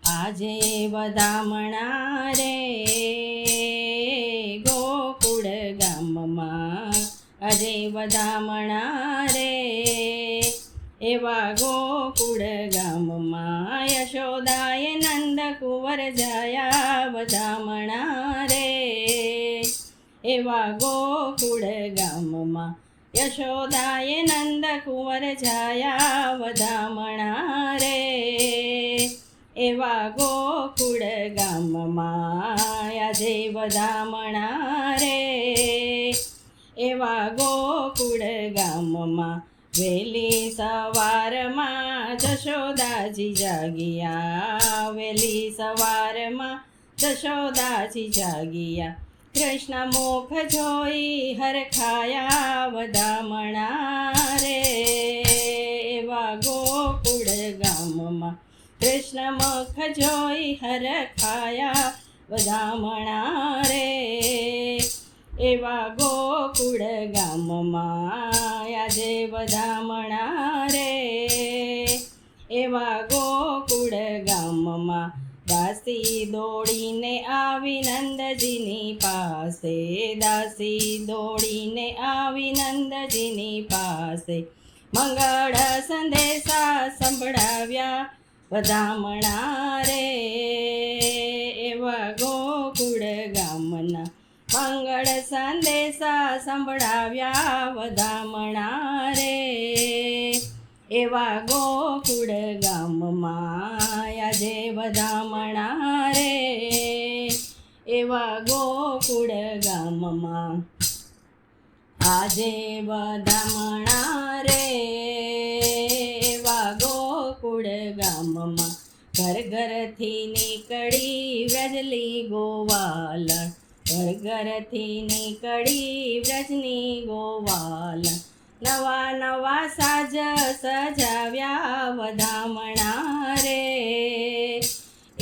આજે વધામણા રે ગોકુળ ગામમાં, આજે વધામણા રે એવા ગોકુળ ગામમાં, યશોદાએ નંદ કુંવર જયા વધામણા રે એવા ગોકુળ ગામમાં, યશોદાએ નંદ કુંવર જયા વધામણા રે એવા ગોકુળ ગામમાં, આજે વધામણા રે એવા ગોકુળ ગામમાં, વહેલી સવારમાં જશોદાજી જાગિયા, વહેલી સવારમાં જશોદાજી જાગિયા, કૃષ્ણ મુખ જોઈ હરખાયા વધામણા રે એવા ગોકુળ ગામમાં, કૃષ્ણ મુખ જોઈ હરખાયા વધામણા રે એવા ગોકુળ ગામમાં, આજે વધામણા રે એવા ગોકુળ ગામમાં, દાસી દોડીને આવી નંદજીની પાસે, દાસી દોડીને આવી નંદજીની પાસે, મંગળ સંદેશા સંભળાવ્યા વધામણા રે એવા ગોકુળ ગામના, મંગળ સંદેશા સંભળાવ્યા વધામણા રે એવા ગોકુળ ગામમાં, આજે વધામણા રે એવા ગોકુળ ગામમાં, આજે વધામણા રે એવા ગોકુળ ગામમાં, ઘર ઘરથી નીકળી વ્રજલી ગોવાલ, ઘર ઘરથી નીકળી વ્રજની ગોવાલ, નવા નવા સાજ સજાવ્યા વધામણા રે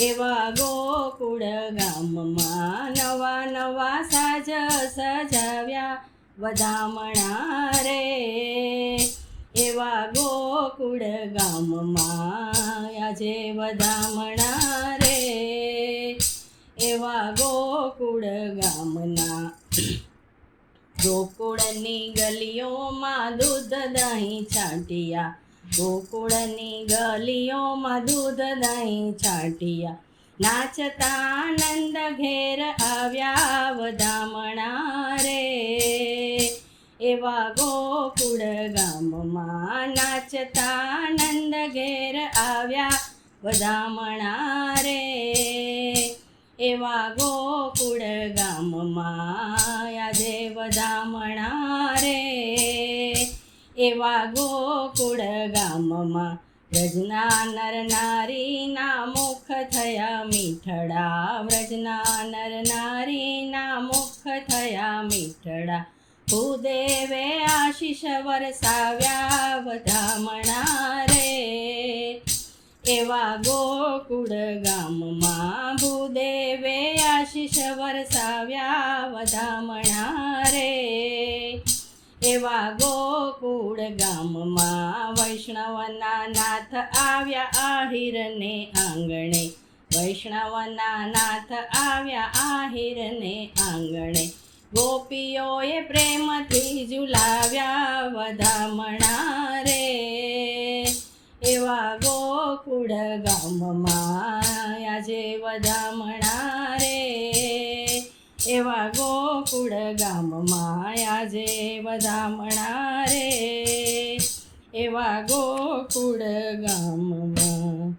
એવા ગોકુળ ગામમાં, નવા નવા સાજ સજાવ્યા વધામણા રે એવા ગોકુળ ગામમાં, આજે વધામણા રે એવા ગોકુળ ગામના, ગોકુળની ગલીઓમાં દૂધ દહીં છાંટિયા, ગોકુળની ગલીઓમાં દૂધ દહીં છાંટિયા, નાચતા નંદ ઘેર આવ્યા વધામણા રે એવા ગોકુળ ગામમાં, નાચતા નંદ ઘેર આવ્યા વધામણા રે એવા ગોકુળ ગામમાં, આજે વધામણા રે એવા ગોકુળ ગામમાં, વ્રજના નર નારીના મુખ થયા મીઠડા, વ્રજના નર નારીના મુખ થયા મીઠડા, ભૂદેવે આશીષ વરસાવ્યા વધામણા રે એવા ગોકુળ ગામમાં, ભૂદેવે આશીષ વરસાવ્યા વધામણા રે એવા ગોકુળ ગામમાં, વૈષ્ણવના નાથ આવ્યા આહિરને આંગણે, વૈષ્ણવના નાથ આવ્યા આહિરને આંગણે, ગોપીઓએ પ્રેમથી ઝુલાવ્યા વધામણા રે એવા ગોકુળ ગામમાં, આજે વધામણા રે એવા ગોકુળ ગામમાં, આજે વધામણા રે એવા ગોકુળ ગામમાં.